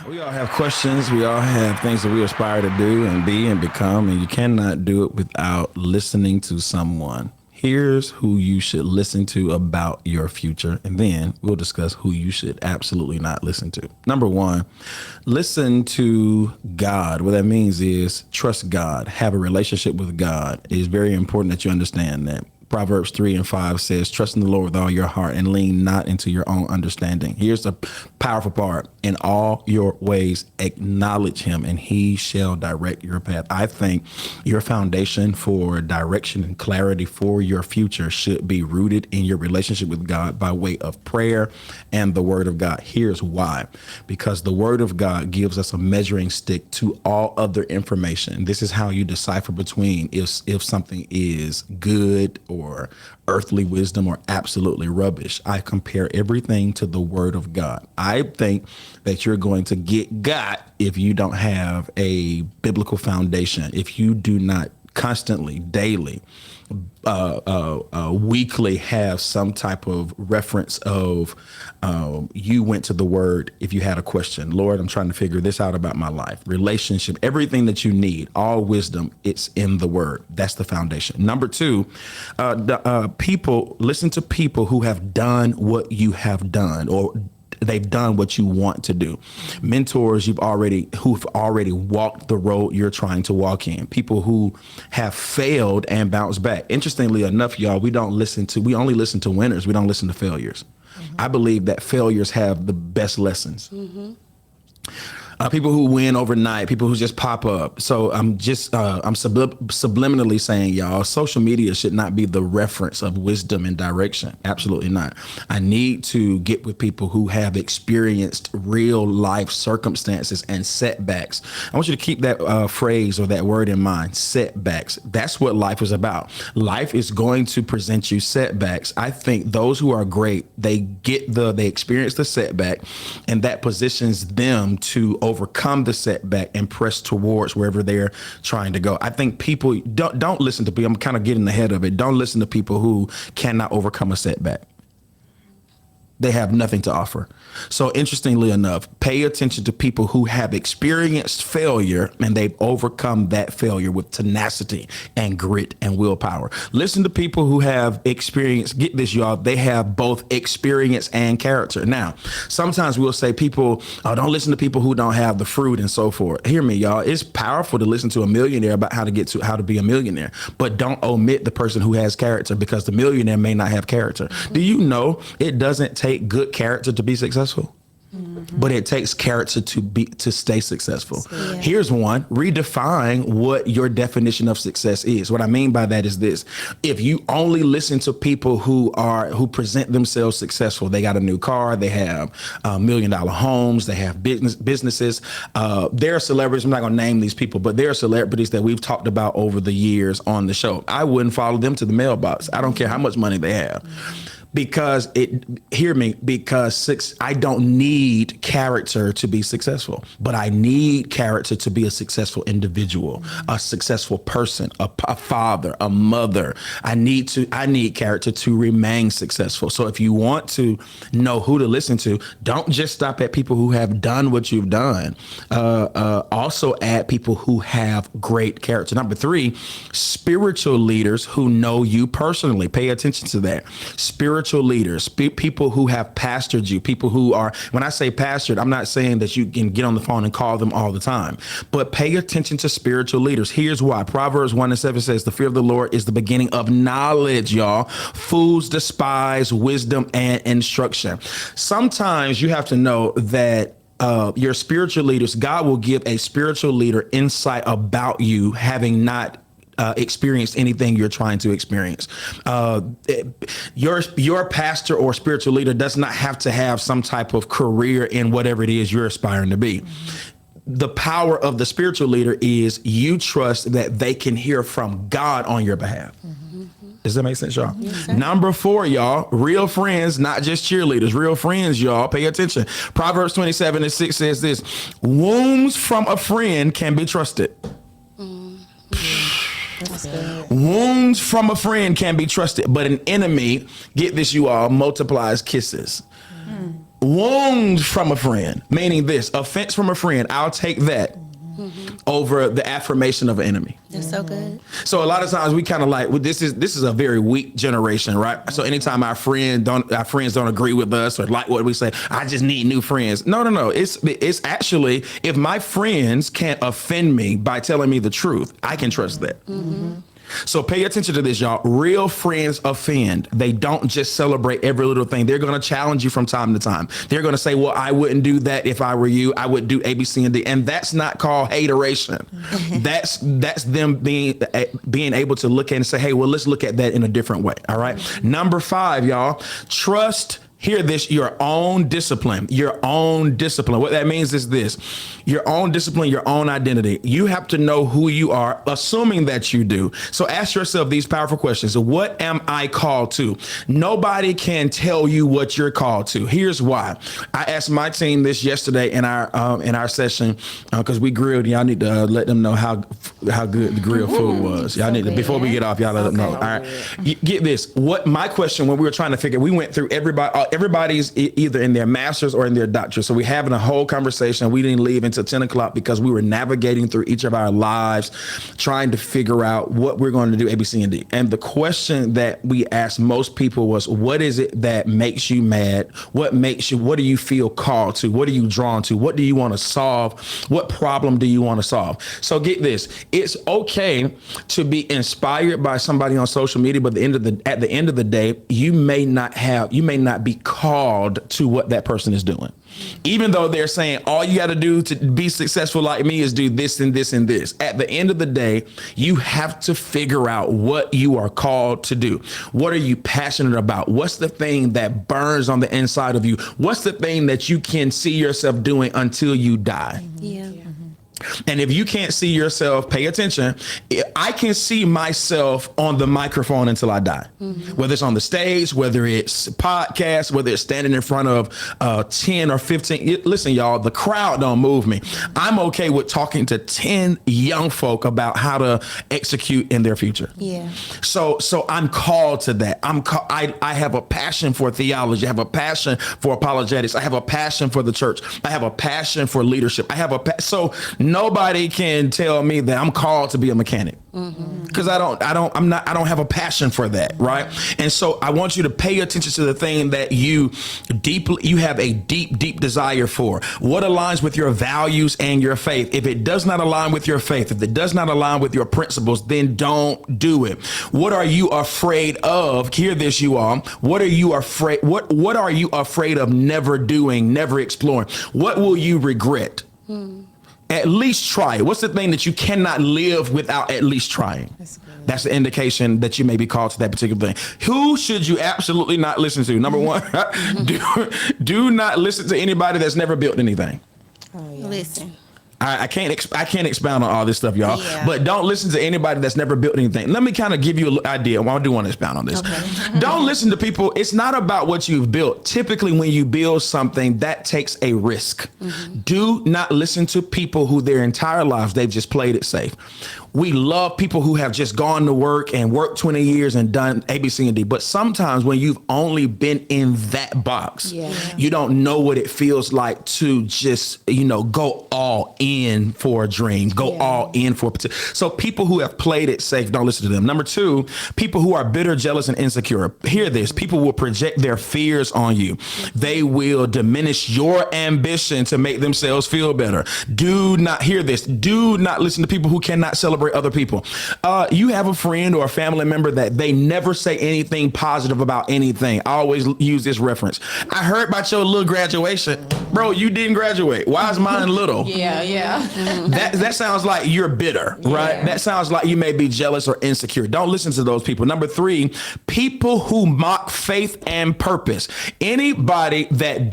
We all have questions. We all have things that we aspire to do and be and become, and you cannot do it without listening to someone. Here's who you should listen to about your future, and then we'll discuss who you should absolutely not listen to. Number one, listen to God. What that means is trust God, have a relationship with God. It is very important that you understand that. Proverbs 3:5 says, trust in the Lord with all your heart and lean not into your own understanding. Here's the powerful part. In all your ways, acknowledge him and he shall direct your path. I think your foundation for direction and clarity for your future should be rooted in your relationship with God by way of prayer and the word of God. Here's why. Because the word of God gives us a measuring stick to all other information. This is how you decipher between if something is good or earthly wisdom or absolutely rubbish. I compare everything to the word of God. I think that you're going to get got if you don't have a biblical foundation, if you do not constantly, daily, weekly have some type of reference of you went to the word if you had a question. Lord, I'm trying to figure this out about my life, relationship, everything that you need, all wisdom, it's in the word. That's the foundation. Number two, listen to people who have done what you have done, or they've done what you want to do. Mentors who've already walked the road you're trying to walk in. People who have failed and bounced back. Interestingly enough, y'all, we only listen to winners. We don't listen to failures. I believe that failures have the best lessons. People who win overnight, people who just pop up. So I'm subliminally saying, y'all, social media should not be the reference of wisdom and direction. Absolutely not. I need to get with people who have experienced real life circumstances and setbacks. I want you to keep that phrase or that word in mind, setbacks. That's what life is about. Life is going to present you setbacks. I think those who are great, they experience the setback, and that positions them to overcome the setback and press towards wherever they're trying to go. I think people don't listen to people. I'm kind of getting ahead of it. Don't listen to people who cannot overcome a setback. They have nothing to offer. So interestingly enough, pay attention to people who have experienced failure and they've overcome that failure with tenacity and grit and willpower. Listen to people who have experienced, get this, y'all, they have both experience and character. Now, sometimes we'll say people, don't listen to people who don't have the fruit and so forth. Hear me, y'all. It's powerful to listen to a millionaire about how to be a millionaire, but don't omit the person who has character, because the millionaire may not have character. Do you know it doesn't take good character to be successful? But it takes character to stay successful. Yeah. Here's one. Redefine what your definition of success is. What I mean by that is this: if you only listen to people who present themselves successful, they got a new car, they have $1 million homes, they have businesses. There are celebrities. I'm not going to name these people, but there are celebrities that we've talked about over the years on the show. I wouldn't follow them to the mailbox. I don't care how much money they have. Because I don't need character to be successful, but I need character to be a successful individual, a successful person, a father, a mother. I need character to remain successful. So if you want to know who to listen to, don't just stop at people who have done what you've done. Also add people who have great character. Number three, spiritual leaders who know you personally. Pay attention to that. Spiritual leaders, people who have pastored you, people who are, when I say pastored, I'm not saying that you can get on the phone and call them all the time, but pay attention to spiritual leaders. Here's why. Proverbs 1:7 says, the fear of the Lord is the beginning of knowledge, y'all. Fools despise wisdom and instruction. Sometimes you have to know that your spiritual leaders, God will give a spiritual leader insight about you, having not experienced anything you're trying to experience. Your pastor or spiritual leader does not have to have some type of career in whatever it is you're aspiring to be. The power of the spiritual leader is you trust that they can hear from God on your behalf. Does that make sense, y'all? Yes, number 4, y'all, real friends, not just cheerleaders, real friends, y'all. Pay attention. Proverbs 27:6 says this: wounds from a friend can be trusted. Wounds from a friend can be trusted, but an enemy, get this, you all, multiplies kisses. wound from a friend, meaning this, offense from a friend, I'll take that over the affirmation of an enemy. That's so good. So a lot of times we kind of like, well, this is a very weak generation, right? So anytime our friends don't agree with us or like what we say, I just need new friends. No. It's actually, if my friends can't offend me by telling me the truth, I can trust that. So pay attention to this, y'all. Real friends offend. They don't just celebrate every little thing. They're going to challenge you from time to time. They're going to say, well, I wouldn't do that if I were you. I would do A, B, C, and D. And that's not called hateration. That's them being able to look at and say, hey, well, let's look at that in a different way. All right. Number 5, y'all, trust. Hear this, your own discipline, your own discipline. What that means is this, your own discipline, your own identity. You have to know who you are, assuming that you do. So ask yourself these powerful questions. What am I called to? Nobody can tell you what you're called to. Here's why. I asked my team this yesterday in our session, because we grilled. Y'all need to let them know how good the grilled food was. Y'all need to, before we get off, y'all let them know. All right. Get this. What my question when we were trying to figure, we went through everybody's either in their master's or in their doctorate. So we're having a whole conversation. We didn't leave until 10 o'clock because we were navigating through each of our lives, trying to figure out what we're going to do, A, B, C, and D. And the question that we asked most people was, what is it that makes you mad? What do you feel called to? What are you drawn to? What do you want to solve? What problem do you want to solve? So get this. It's okay to be inspired by somebody on social media, but at the end of the day, you may not be called to what that person is doing. Even though they're saying all you got to do to be successful like me is do this and this and this. At the end of the day, you have to figure out what you are called to do. What are you passionate about? What's the thing that burns on the inside of you? What's the thing that you can see yourself doing until you die? Yeah. And if you can't see yourself, pay attention. I can see myself on the microphone until I die, whether it's on the stage, whether it's podcast, whether it's standing in front of 10 or 15. Listen, y'all, the crowd don't move me. I'm okay with talking to 10 young folk about how to execute in their future. Yeah. So I'm called to that. I have a passion for theology. I have a passion for apologetics. I have a passion for the church. I have a passion for leadership. So nobody can tell me that I'm called to be a mechanic, because I don't have a passion for that. Right. And so I want you to pay attention to the thing that you have a deep desire for. What aligns with your values and your faith? If it does not align with your faith, if it does not align with your principles, then don't do it. What are you afraid of? Hear this, you all. What are you afraid? What are you afraid of never doing, never exploring? What will you regret? At least try it. What's the thing that you cannot live without at least trying? That's the indication that you may be called to that particular thing. Who should you absolutely not listen to? Number one, do not listen to anybody that's never built anything. Oh, yeah. Listen. I can't expound on all this stuff, y'all, but don't listen to anybody that's never built anything. Let me kind of give you an idea. Well, I do want to expound on this. Okay. Don't listen to people. It's not about what you've built. Typically, when you build something, that takes a risk. Do not listen to people who their entire lives, they've just played it safe. We love people who have just gone to work and worked 20 years and done A, B, C, and D. But sometimes when you've only been in that box, you don't know what it feels like to just, go all in for a dream, go all in for a. So people who have played it safe, don't listen to them. Number 2, people who are bitter, jealous, and insecure. Hear this. People will project their fears on you. They will diminish your ambition to make themselves feel better. Do not hear this. Do not listen to people who cannot celebrate other people. You have a friend or a family member that they never say anything positive about anything. I always use this reference. I heard about your little graduation. Bro, you didn't graduate. Why is mine little? That sounds like you're bitter, right? That sounds like you may be jealous or insecure. Don't listen to those people. Number 3, people who mock faith and purpose. Anybody that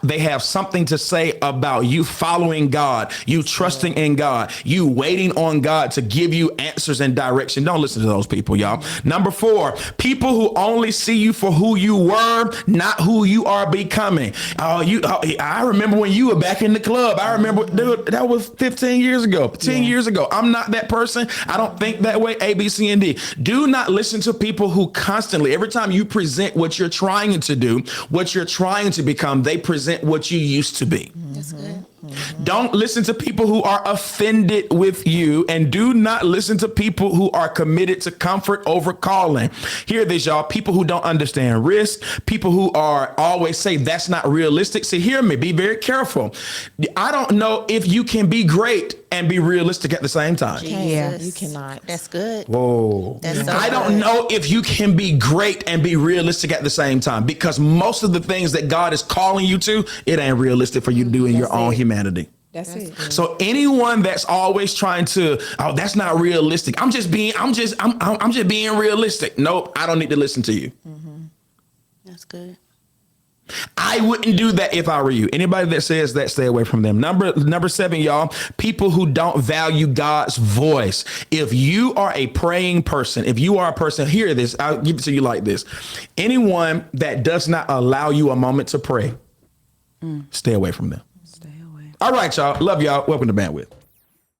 they have something to say about you following God, you trusting in God, you waiting on on God to give you answers and direction. Don't listen to those people, y'all. Number 4, people who only see you for who you were, not who you are becoming. I remember when you were back in the club. I remember, dude, that was 15 years ago, 10 years ago. I'm not that person. I don't think that way. A, B, C, and D. Do not listen to people who constantly, every time you present what you're trying to do, what you're trying to become, they present what you used to be. That's good. Don't listen to people who are offended with you, and do not listen to people who are committed to comfort over calling. Hear this, y'all. People who don't understand risk, people who are always say that's not realistic. See, hear me, be very careful. I don't know if you can be great and be realistic at the same time. Jesus. Yeah, you cannot. That's good. Whoa. That's so I don't good. know if you can be great and be realistic at the same time, because most of the things that God is calling you to, it ain't realistic for you to do in your own humanity. That's it. So anyone that's always trying to, oh, that's not realistic. I'm just being realistic. Nope, I don't need to listen to you. That's good. I wouldn't do that if I were you. Anybody that says that, stay away from them. Number 7, y'all, people who don't value God's voice. If you are a praying person, if you are a person, hear this, I'll give it to you like this. Anyone that does not allow you a moment to pray, stay away from them. Stay away. All right, y'all. Love y'all. Welcome to Bandwidth.